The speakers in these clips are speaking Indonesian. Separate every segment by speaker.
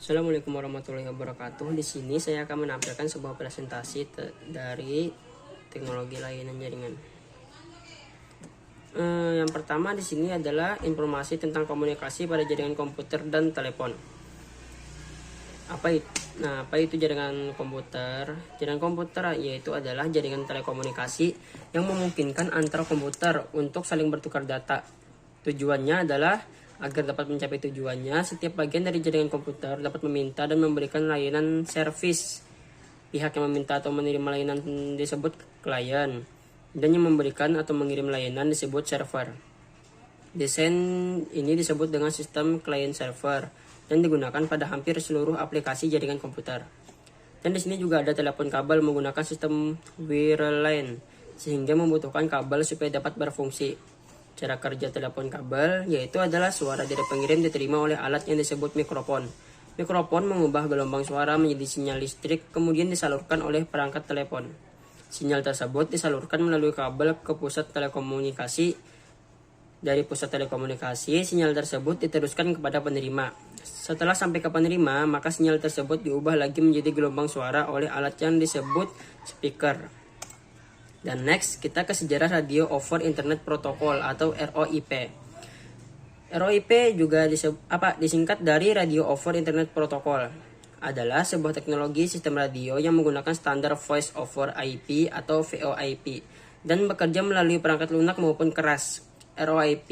Speaker 1: Assalamualaikum warahmatullahi wabarakatuh. Di sini saya akan menampilkan sebuah presentasi dari teknologi layanan jaringan. Yang pertama di sini adalah informasi tentang komunikasi pada jaringan komputer dan telepon. Apa itu jaringan komputer? Jaringan komputer yaitu adalah jaringan telekomunikasi yang memungkinkan antara komputer untuk saling bertukar data. Tujuannya adalah agar dapat mencapai tujuannya, setiap bagian dari jaringan komputer dapat meminta dan memberikan layanan servis. Pihak yang meminta atau menerima layanan disebut klien, dan yang memberikan atau mengirim layanan disebut server. Desain ini disebut dengan sistem client server dan digunakan pada hampir seluruh aplikasi jaringan komputer. Dan di sini juga ada telepon kabel menggunakan sistem wireline, sehingga membutuhkan kabel supaya dapat berfungsi. Cara kerja telepon kabel yaitu adalah suara dari pengirim diterima oleh alat yang disebut mikrofon. Mikrofon mengubah gelombang suara menjadi sinyal listrik, kemudian disalurkan oleh perangkat telepon. Sinyal tersebut disalurkan melalui kabel ke pusat telekomunikasi. Dari pusat telekomunikasi, sinyal tersebut diteruskan kepada penerima. Setelah sampai ke penerima, maka sinyal tersebut diubah lagi menjadi gelombang suara oleh alat yang disebut speaker. Dan next, kita ke sejarah Radio Over Internet Protocol atau ROIP. ROIP juga disingkat dari Radio Over Internet Protocol. Adalah sebuah teknologi sistem radio yang menggunakan standar Voice over IP atau VoIP dan bekerja melalui perangkat lunak maupun keras. ROIP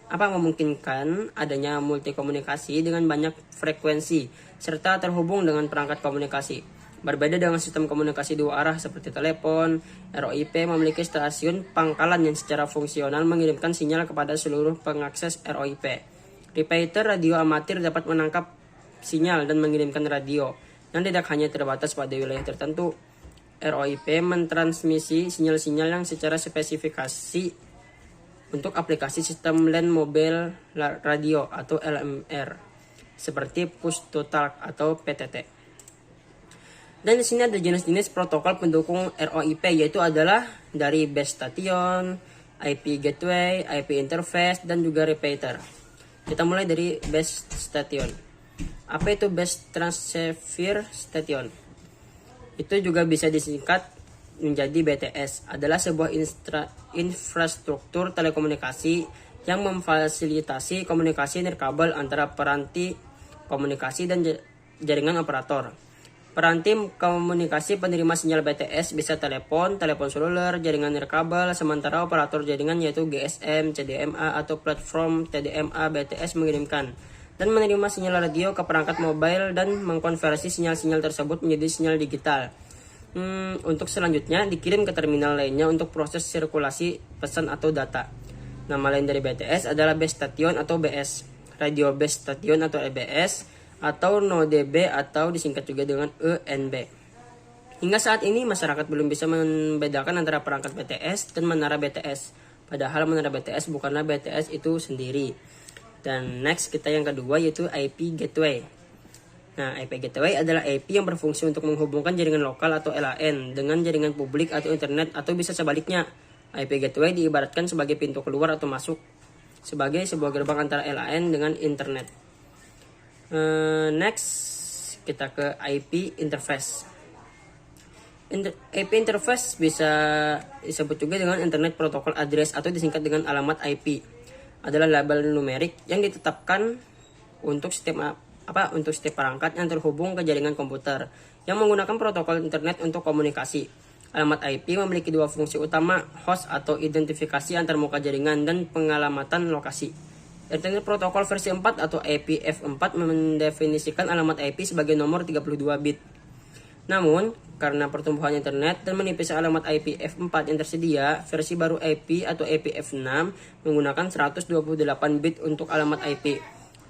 Speaker 1: memungkinkan adanya multikomunikasi dengan banyak frekuensi serta terhubung dengan perangkat komunikasi. Berbeda dengan sistem komunikasi dua arah seperti telepon, ROIP memiliki stasiun pangkalan yang secara fungsional mengirimkan sinyal kepada seluruh pengakses ROIP. Repeater radio amatir dapat menangkap sinyal dan mengirimkan radio, dan tidak hanya terbatas pada wilayah tertentu. ROIP mentransmisi sinyal-sinyal yang secara spesifikasi untuk aplikasi sistem Land Mobile Radio atau LMR, seperti Push to Talk atau PTT. Dan di sini ada jenis-jenis protokol pendukung ROIP, yaitu adalah dari base station, IP gateway, IP interface, dan juga repeater. Kita mulai dari base station. Apa itu base transceiver station? Itu juga bisa disingkat menjadi BTS. Adalah sebuah infrastruktur telekomunikasi yang memfasilitasi komunikasi nirkabel antara peranti komunikasi dan jaringan operator. Peranti komunikasi penerima sinyal BTS bisa telepon seluler, jaringan nirkabel, sementara operator jaringan yaitu GSM, CDMA atau platform TDMA BTS mengirimkan dan menerima sinyal radio ke perangkat mobile dan mengkonversi sinyal-sinyal tersebut menjadi sinyal digital. Untuk selanjutnya dikirim ke terminal lainnya untuk proses sirkulasi pesan atau data. Nama lain dari BTS adalah base station atau BS, radio base station atau EBS, atau NoDB atau disingkat juga dengan ENB. Hingga saat ini masyarakat belum bisa membedakan antara perangkat BTS dan menara BTS. Padahal menara BTS bukanlah BTS itu sendiri. Dan next kita yang kedua yaitu IP gateway. Nah, IP gateway adalah IP yang berfungsi untuk menghubungkan jaringan lokal atau LAN dengan jaringan publik atau internet, atau bisa sebaliknya. IP gateway diibaratkan sebagai pintu keluar atau masuk, sebagai sebuah gerbang antara LAN dengan internet. Next kita ke IP interface. IP interface bisa disebut juga dengan Internet Protocol Address atau disingkat dengan alamat IP. Adalah label numerik yang ditetapkan untuk setiap perangkat yang terhubung ke jaringan komputer yang menggunakan protokol internet untuk komunikasi. Alamat IP memiliki dua fungsi utama, host atau identifikasi antar muka jaringan dan pengalamatan lokasi. Internet Protokol versi 4 atau IPv4 mendefinisikan alamat IP sebagai nomor 32 bit. Namun, karena pertumbuhan internet dan menipisnya alamat IPv4 yang tersedia, versi baru IP atau IPv6 menggunakan 128 bit untuk alamat IP.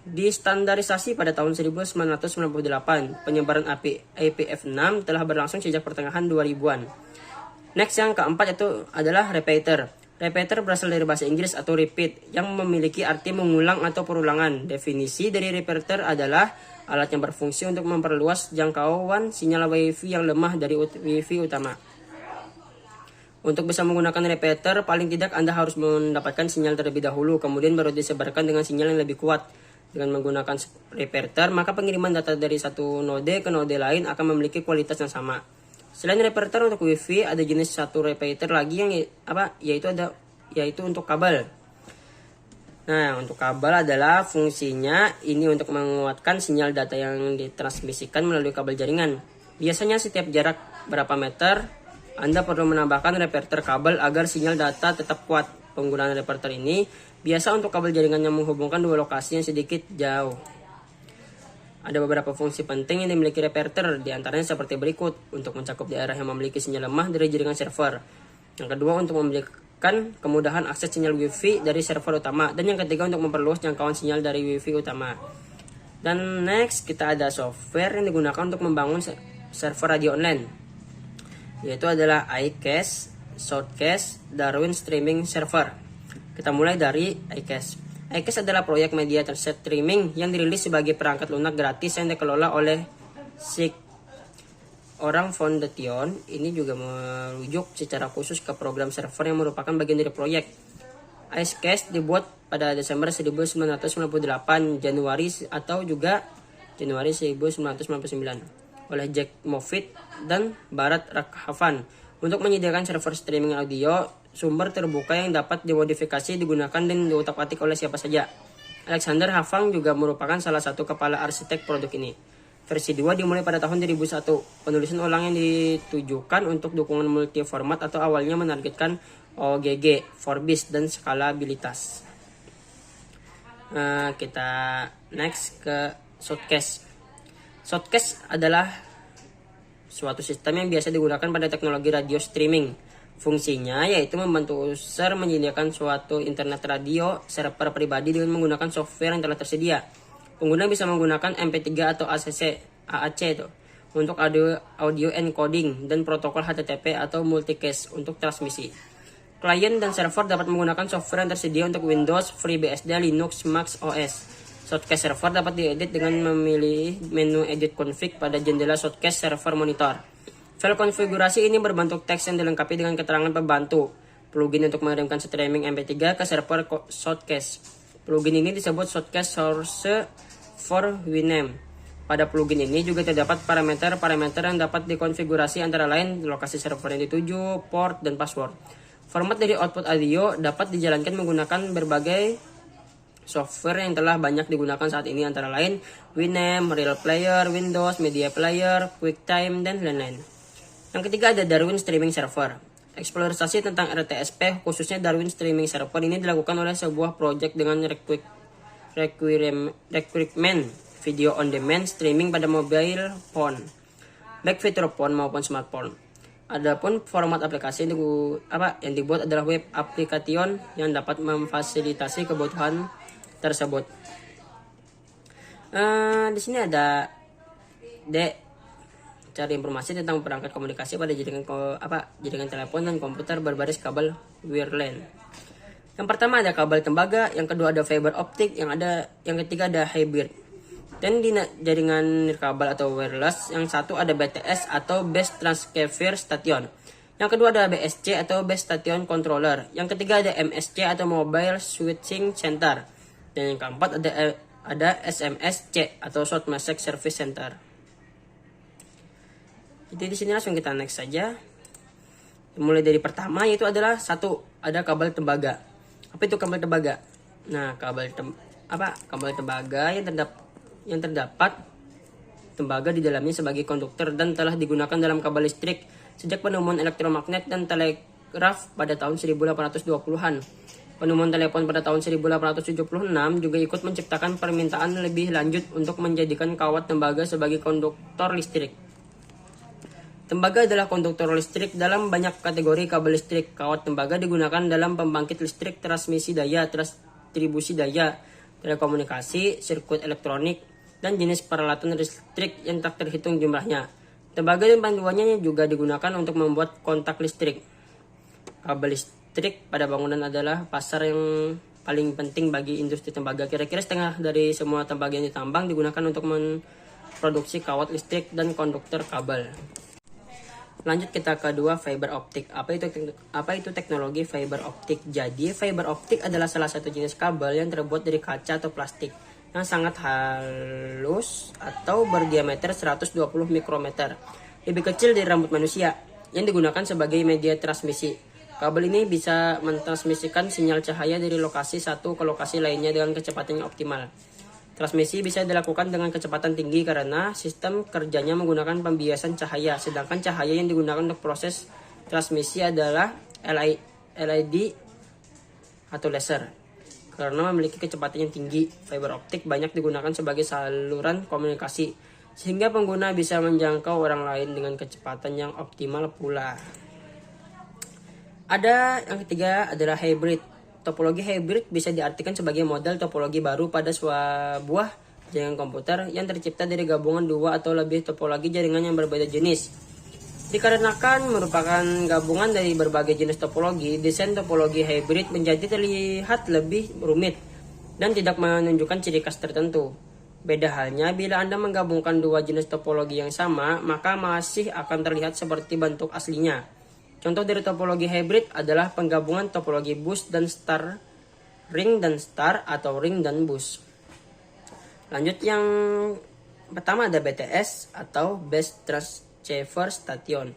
Speaker 1: Distandarisasi pada tahun 1998, penyebaran IPv6 telah berlangsung sejak pertengahan 2000-an. Next yang keempat itu adalah repeater. Repeater berasal dari bahasa Inggris atau repeat, yang memiliki arti mengulang atau perulangan. Definisi dari repeater adalah alat yang berfungsi untuk memperluas jangkauan sinyal WiFi yang lemah dari WiFi utama. Untuk bisa menggunakan repeater, paling tidak Anda harus mendapatkan sinyal terlebih dahulu, kemudian baru disebarkan dengan sinyal yang lebih kuat. dengan menggunakan repeater, maka pengiriman data dari satu node ke node lain akan memiliki kualitas yang sama. Selain repeater, untuk WiFi ada jenis satu repeater lagi yang yaitu untuk kabel. Nah, untuk kabel adalah fungsinya ini untuk menguatkan sinyal data yang ditransmisikan melalui kabel jaringan. Biasanya setiap jarak berapa meter, Anda perlu menambahkan repeater kabel agar sinyal data tetap kuat. Penggunaan repeater ini biasa untuk kabel jaringan yang menghubungkan dua lokasi yang sedikit jauh. Ada beberapa fungsi penting yang dimiliki repeater, diantaranya seperti berikut: untuk mencakup daerah yang memiliki sinyal lemah dari jaringan server. Yang kedua, untuk memberikan kemudahan akses sinyal WiFi dari server utama. Dan yang ketiga, untuk memperluas jangkauan sinyal dari WiFi utama. Dan next, kita ada software yang digunakan untuk membangun server radio online, yaitu adalah iCache, Shoutcast, Darwin Streaming Server. Kita mulai dari iCache. iCache adalah proyek media streaming yang dirilis sebagai perangkat lunak gratis yang dikelola oleh SIG Orang Foundation. Ini juga merujuk secara khusus ke program server yang merupakan bagian dari proyek. iCache dibuat pada Desember 1998, Januari 1999 oleh Jack Moffitt dan Bharat Raghavan untuk menyediakan server streaming audio sumber terbuka yang dapat dimodifikasi, digunakan dan diutak-atik oleh siapa saja. Alexander Havang juga merupakan salah satu kepala arsitek produk ini. Versi 2 dimulai pada tahun 2001. Penulisan ulang yang ditujukan untuk dukungan multi format atau awalnya menargetkan OGG, 4-bit dan skalabilitas. Kita next ke Shoutcast. Shoutcast adalah suatu sistem yang biasa digunakan pada teknologi radio streaming. Fungsinya yaitu membantu user menyediakan suatu internet radio server pribadi dengan menggunakan software yang telah tersedia. Pengguna bisa menggunakan MP3 atau AAC untuk audio encoding dan protokol HTTP atau multicast untuk transmisi. Klien dan server dapat menggunakan software yang tersedia untuk Windows, FreeBSD, Linux, Mac OS. Shoutcast server dapat diedit dengan memilih menu edit config pada jendela Shoutcast server monitor. File konfigurasi ini berbentuk teks yang dilengkapi dengan keterangan pembantu. Plugin untuk mengirimkan streaming MP3 ke server Shoutcast. Plugin ini disebut Shoutcast Source for Winamp. Pada plugin ini juga terdapat parameter-parameter yang dapat dikonfigurasi, antara lain lokasi server yang dituju, port, dan password. Format dari output audio dapat dijalankan menggunakan berbagai software yang telah banyak digunakan saat ini, antara lain Winamp, Real Player, Windows, Media Player, QuickTime, dan lain-lain. Yang ketiga ada Darwin Streaming Server. Eksplorasi tentang RTSP, khususnya Darwin Streaming Server, ini dilakukan oleh sebuah proyek dengan requirement video on demand streaming pada mobile phone, baik fitur phone maupun smartphone. Adapun format aplikasi yang dibuat adalah web application yang dapat memfasilitasi kebutuhan tersebut. Di sini ada cari informasi tentang perangkat komunikasi pada jaringan telepon dan komputer berbasis kabel wireless. Yang pertama ada kabel tembaga, yang kedua ada fiber optik, yang ketiga ada hybrid. Dan di jaringan nirkabel atau wireless, yang satu ada BTS atau Base Transceiver Station. Yang kedua ada BSC atau Base Station Controller. Yang ketiga ada MSC atau Mobile Switching Center. Dan yang keempat ada SMSC atau Short Message Service Center. Jadi di sini langsung kita next saja. Mulai dari pertama, yaitu adalah satu, ada kabel tembaga. Apa itu kabel tembaga? Nah, kabel tembaga yang terdapat tembaga di dalamnya sebagai konduktor dan telah digunakan dalam kabel listrik sejak penemuan elektromagnet dan telegraf pada tahun 1820-an. Penemuan telepon pada tahun 1876 juga ikut menciptakan permintaan lebih lanjut untuk menjadikan kawat tembaga sebagai konduktor listrik. Tembaga adalah konduktor listrik dalam banyak kategori kabel listrik. Kawat tembaga digunakan dalam pembangkit listrik, transmisi daya, distribusi daya, telekomunikasi, sirkuit elektronik, dan jenis peralatan listrik yang tak terhitung jumlahnya. Tembaga dan panduannya juga digunakan untuk membuat kontak listrik. Kabel listrik pada bangunan adalah pasar yang paling penting bagi industri tembaga. Kira-kira setengah dari semua tembaga yang ditambang digunakan untuk memproduksi kawat listrik dan konduktor kabel. Lanjut kita kedua, fiber optik. Apa itu teknologi fiber optik? Jadi fiber optik adalah salah satu jenis kabel yang terbuat dari kaca atau plastik yang sangat halus atau berdiameter 120 mikrometer, lebih kecil dari rambut manusia, yang digunakan sebagai media transmisi. Kabel ini bisa mentransmisikan sinyal cahaya dari lokasi satu ke lokasi lainnya dengan kecepatan yang optimal. Transmisi bisa dilakukan dengan kecepatan tinggi karena sistem kerjanya menggunakan pembiasan cahaya, sedangkan cahaya yang digunakan untuk proses transmisi adalah LED atau laser. Karena memiliki kecepatan yang tinggi, fiber optik banyak digunakan sebagai saluran komunikasi, sehingga pengguna bisa menjangkau orang lain dengan kecepatan yang optimal pula. Ada yang ketiga adalah hybrid. Topologi hybrid bisa diartikan sebagai model topologi baru pada sebuah jaringan komputer yang tercipta dari gabungan dua atau lebih topologi jaringan yang berbeda jenis. Dikarenakan merupakan gabungan dari berbagai jenis topologi, desain topologi hybrid menjadi terlihat lebih rumit dan tidak menunjukkan ciri khas tertentu. Beda halnya bila Anda menggabungkan dua jenis topologi yang sama, maka masih akan terlihat seperti bentuk aslinya. Contoh dari topologi hybrid adalah penggabungan topologi bus dan star, ring dan star, atau ring dan bus. Lanjut yang pertama ada BTS atau Base Transceiver Station.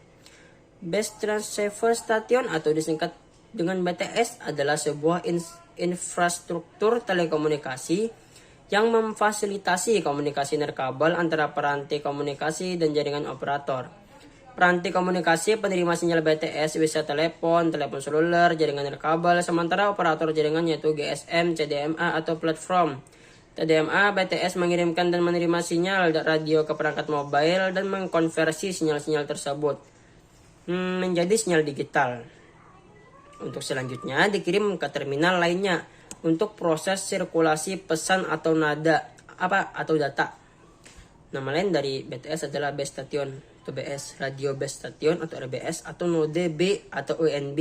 Speaker 1: Base Transceiver Station atau disingkat dengan BTS adalah sebuah infrastruktur telekomunikasi yang memfasilitasi komunikasi nirkabel antara peranti komunikasi dan jaringan operator. Peranti komunikasi penerima sinyal BTS bisa telepon seluler, jaringan nirkabel, sementara operator jaringan yaitu GSM, CDMA, atau platform. TDMA, BTS mengirimkan dan menerima sinyal radio ke perangkat mobile dan mengkonversi sinyal-sinyal tersebut menjadi sinyal digital. Untuk selanjutnya dikirim ke terminal lainnya untuk proses sirkulasi pesan atau atau data. Nama lain dari BTS adalah base station atau BS, radio base station atau RBS, atau node B atau UNB.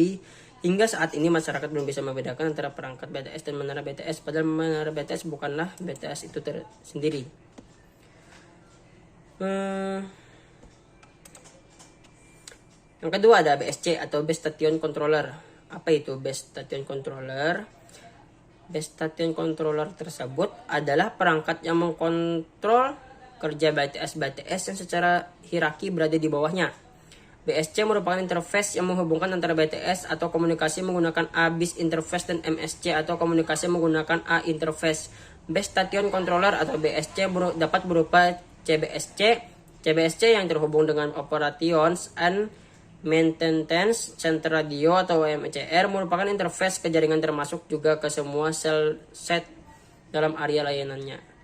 Speaker 1: Hingga saat ini masyarakat belum bisa membedakan antara perangkat BTS dan menara BTS, padahal menara BTS bukanlah BTS itu sendiri. Yang kedua ada BSC atau Base Station Controller. Apa itu Base Station Controller? Base Station Controller tersebut adalah perangkat yang mengkontrol kerja BTS yang secara hierarki berada di bawahnya. BSC merupakan interface yang menghubungkan antara BTS atau komunikasi menggunakan A base interface dan MSC atau komunikasi menggunakan A interface. Base Station Controller atau BSC dapat berupa CBSC yang terhubung dengan Operations and Maintenance Center Radio atau OMCR merupakan interface ke jaringan termasuk juga ke semua sel set dalam area layanannya.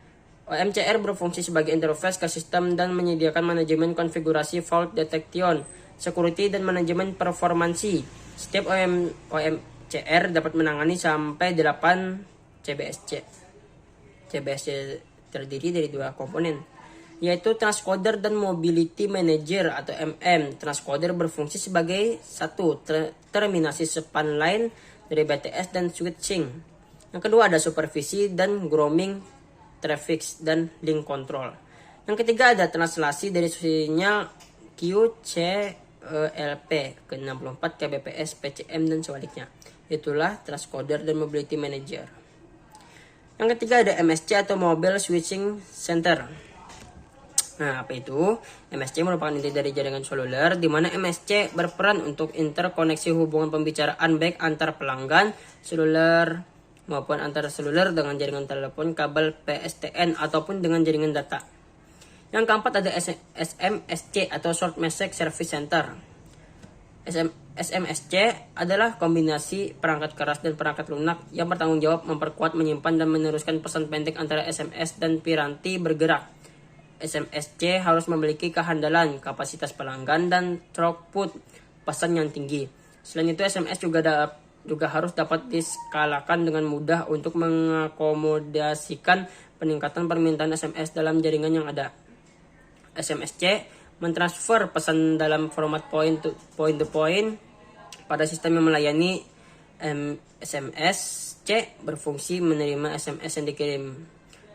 Speaker 1: OMCR berfungsi sebagai interface ke sistem dan menyediakan manajemen konfigurasi fault detection, security, dan manajemen performansi. Setiap OMCR dapat menangani sampai 8 CBSC. CBSC terdiri dari dua komponen, yaitu transcoder dan mobility manager atau MM. Transcoder berfungsi sebagai terminasi span line dari BTS dan switching. Yang kedua ada supervisi dan grooming traffic dan link control. Yang ketiga ada translasi dari sinyal QCLP ke 64 kbps PCM dan sebaliknya. Itulah transcoder dan mobility manager. Yang ketiga ada MSC atau Mobile Switching Center. Nah, apa itu? MSC merupakan inti dari jaringan seluler, di mana MSC berperan untuk interkoneksi hubungan pembicaraan baik antar pelanggan seluler maupun antara seluler dengan jaringan telepon kabel PSTN ataupun dengan jaringan data. Yang keempat ada SMSC atau Short Message Service Center. SMSC adalah kombinasi perangkat keras dan perangkat lunak yang bertanggung jawab memperkuat, menyimpan, dan meneruskan pesan pendek antara SMS dan piranti bergerak. SMSC harus memiliki kehandalan, kapasitas pelanggan, dan throughput pesan yang tinggi. Selain itu, SMS juga harus dapat diskalakan dengan mudah untuk mengakomodasikan peningkatan permintaan SMS dalam jaringan yang ada. SMSC mentransfer pesan dalam format point to point pada sistem yang melayani. SMSC berfungsi menerima SMS yang dikirim,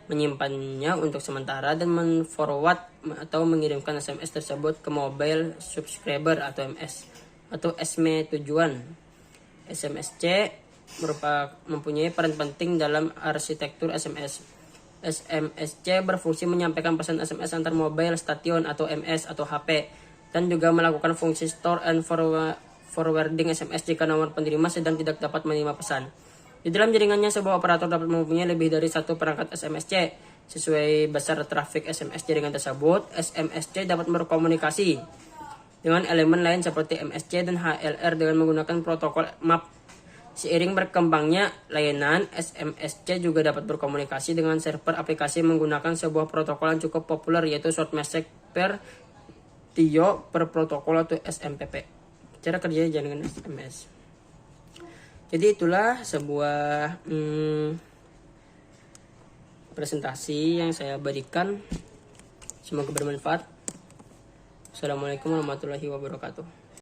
Speaker 1: menyimpannya untuk sementara, dan men-forward atau mengirimkan SMS tersebut ke mobile subscriber atau MS atau SME tujuan. SMSC mempunyai peran penting dalam arsitektur SMS. SMSC berfungsi menyampaikan pesan SMS antar mobile, stasiun, atau MS atau HP, dan juga melakukan fungsi store and forwarding SMS jika nomor penerima sedang tidak dapat menerima pesan. Di dalam jaringannya, sebuah operator dapat mempunyai lebih dari satu perangkat SMSC. Sesuai besar trafik SMS jaringan tersebut, SMSC dapat berkomunikasi dengan elemen lain seperti MSC dan HLR dengan menggunakan protokol MAP. Seiring berkembangnya layanan, SMSC juga dapat berkomunikasi dengan server aplikasi menggunakan sebuah protokol yang cukup populer, yaitu Short Message per TIO per protokol atau SMPP. Cara kerjanya jaringan SMS. Jadi itulah sebuah presentasi yang saya berikan. Semoga bermanfaat. Assalamualaikum warahmatullahi wabarakatuh.